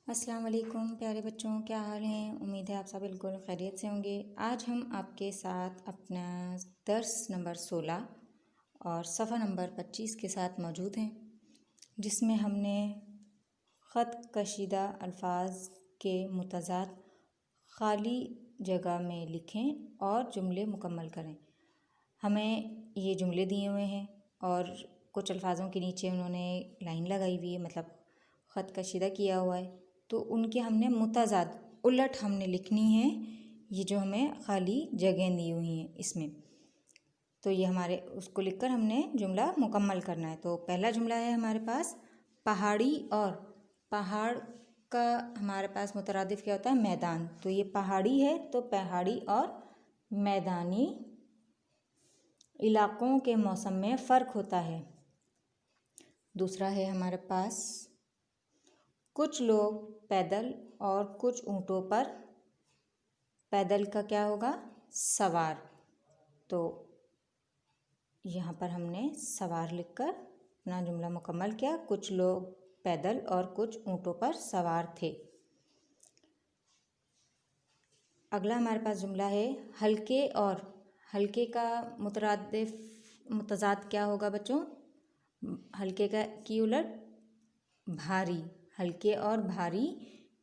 अस्सलाम वालेकुम प्यारे बच्चों, क्या हाल हैं। उम्मीद है आप सब बिल्कुल खैरियत से होंगे। आज हम आपके साथ अपना दर्स नंबर 16 और सफ़ा नंबर 25 के साथ मौजूद हैं, जिसमें हमने ख़त कशीदा अल्फाज के मुतज़ाद ख़ाली जगह में लिखें और जुमले मुकम्मल करें। हमें ये जुमले दिए हुए हैं और कुछ अल्फाजों के नीचे उन्होंने लाइन लगाई हुई है, मतलब ख़त कशीदा किया हुआ है, तो उनके हमने मुतज़ाद उलट हमने लिखनी है। ये जो हमें ख़ाली जगह दी हुई हैं इसमें, तो ये हमारे उसको लिखकर हमने जुमला मुकम्मल करना है। तो पहला जुमला है हमारे पास पहाड़ी, और पहाड़ का हमारे पास मुतरादिफ क्या होता है, मैदान। तो ये पहाड़ी है, तो पहाड़ी और मैदानी इलाक़ों के मौसम में फ़र्क होता है। दूसरा है हमारे पास कुछ लोग पैदल और कुछ ऊँटों पर, पैदल का क्या होगा, सवार। तो यहाँ पर हमने सवार लिखकर अपना जुमला मुकम्मल किया। कुछ लोग पैदल और कुछ ऊँटों पर सवार थे। अगला हमारे पास जुमला है हल्के, और हल्के का मुतज़ाद क्या होगा बच्चों, हल्के का की उलट भारी। हल्के और भारी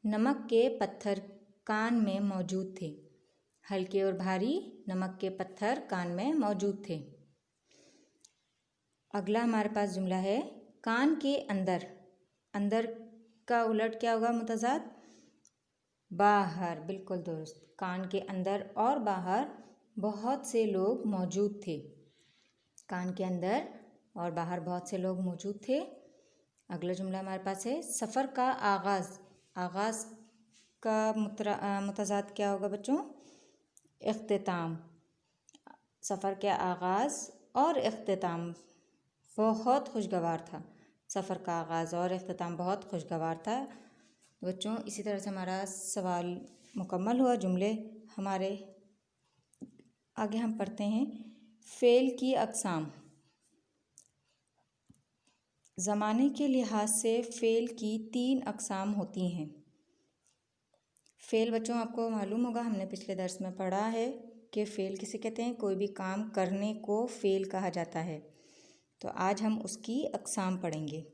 नमक के पत्थर कान में मौजूद थे। हल्के और भारी नमक के पत्थर कान में मौजूद थे। अगला हमारे पास जुमला है कान के अंदर। अंदर का उलट क्या होगा मुतज़ाद, बाहर। बिल्कुल दुरुस्त। कान के अंदर और बाहर बहुत से लोग मौजूद थे। कान के अंदर और बाहर बहुत से लोग मौजूद थे। अगला जुमला हमारे पास है सफ़र का आगाज़। आगाज़ का मुतज़ाद क्या होगा बच्चों, इख्तिताम। सफ़र के आगाज़ और इख्तिताम बहुत खुशगवार था। सफ़र का आगाज़ और इख्तिताम बहुत खुशगवार था। बच्चों इसी तरह से हमारा सवाल मुकम्मल हुआ। जुमले हमारे आगे हम पढ़ते हैं। फ़ेल की अक़साम। ज़माने के लिहाज से फ़ेल की 3 अक़साम होती हैं। फ़ेल बच्चों आपको मालूम होगा, हमने पिछले दर्स में पढ़ा है कि फ़ेल किसे कहते हैं, कोई भी काम करने को फ़ेल कहा जाता है। तो आज हम उसकी अक़साम पढ़ेंगे।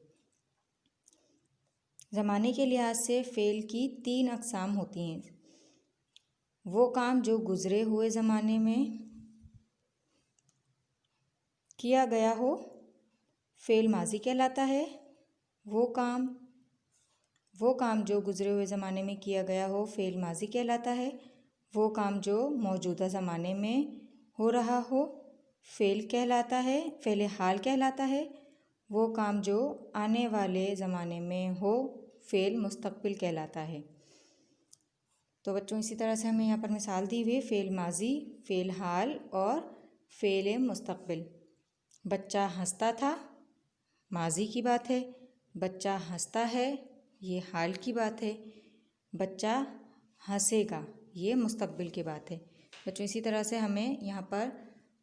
ज़माने के लिहाज से फ़ेल की 3 अक़साम होती हैं। वो काम जो गुज़रे हुए ज़माने में किया गया हो, फ़ेल माज़ी कहलाता है। वो काम जो गुज़रे हुए ज़माने में किया गया हो, फ़ेल माज़ी कहलाता है। वो काम जो मौजूदा ज़माने में हो रहा हो, फ़ेल कहलाता है, फ़ेल हाल कहलाता है। वो काम जो आने वाले ज़माने में हो, फ़ेल मुस्तक़बिल कहलाता है। तो बच्चों इसी तरह से हमें यहाँ पर मिसाल दी हुई है, फ़ेल माज़ी, फ़ेल हाल और फ़ेल मुस्तक़बिल। बच्चा हंसता था, माज़ी की बात है। बच्चा हंसता है, ये हाल की बात है। बच्चा हंसेगा, ये मुस्तक़बिल की बात है। बच्चों इसी तरह से हमें यहाँ पर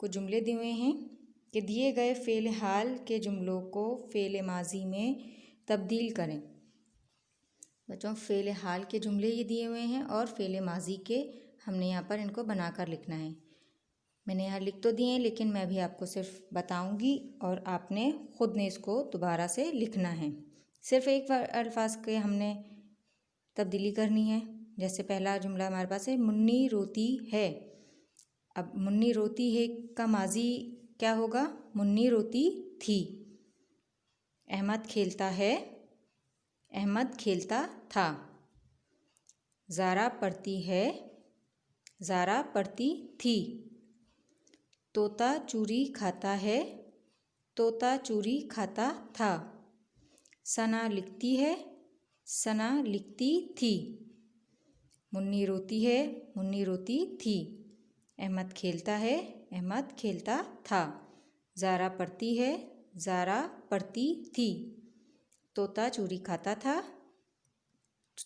कुछ जुमले दिए हुए हैं कि दिए गए फ़ेल हाल के जुमलों को फ़ेल माज़ी में तब्दील करें। बच्चों फ़ेल हाल के जुमले ये दिए हुए हैं और फ़ेल माज़ी के हमने यहाँ पर इनको बनाकर लिखना है। मैंने यहाँ लिख तो दिए हैं, लेकिन मैं भी आपको सिर्फ बताऊंगी और आपने ख़ुद ने इसको दोबारा से लिखना है। सिर्फ एक अल्फाज के हमने तब्दीली करनी है। जैसे पहला जुमला हमारे पास है मुन्नी रोती है। अब मुन्नी रोती है का माज़ी क्या होगा, मुन्नी रोती थी। अहमद खेलता है, अहमद खेलता था। ज़ारा पढ़ती है, ज़ारा पढ़ती थी। तोता चूरी खाता है, तोता चूरी खाता था। सना लिखती है, सना लिखती थी। मुन्नी रोती है, मुन्नी रोती थी। अहमद खेलता है, अहमद खेलता था। ज़ारा पढ़ती है, ज़ारा पढ़ती थी। तोता चूरी खाता था,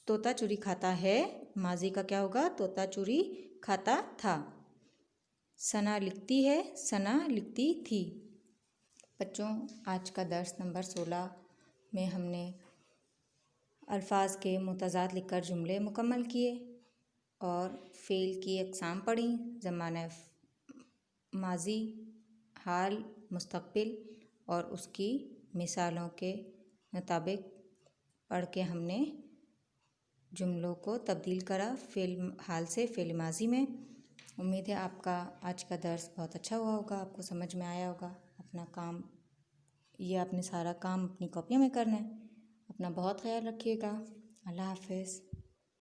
तोता चूरी खाता है। माज़ी का क्या होगा, तोता चूरी खाता था। सना लिखती है, सना लिखती थी। बच्चों आज का दर्स नंबर 16 में हमने अल्फाज के मुतज़ाद लिखकर जुमले मुकम्मल किए और फ़ेल की अक़साम पढ़ी। ज़माना माज़ी, हाल, मुस्तक़बिल और उसकी मिसालों के मुताबिक पढ़ के हमने जुमलों को तब्दील करा फ़ेल हाल से फ़ेल माज़ी में। उम्मीद है आपका आज का दर्स बहुत अच्छा हुआ होगा, आपको समझ में आया होगा। अपना काम ये आपने सारा काम अपनी कॉपियों में करना है। अपना बहुत ख्याल रखिएगा। अल्लाह हाफ़िज़।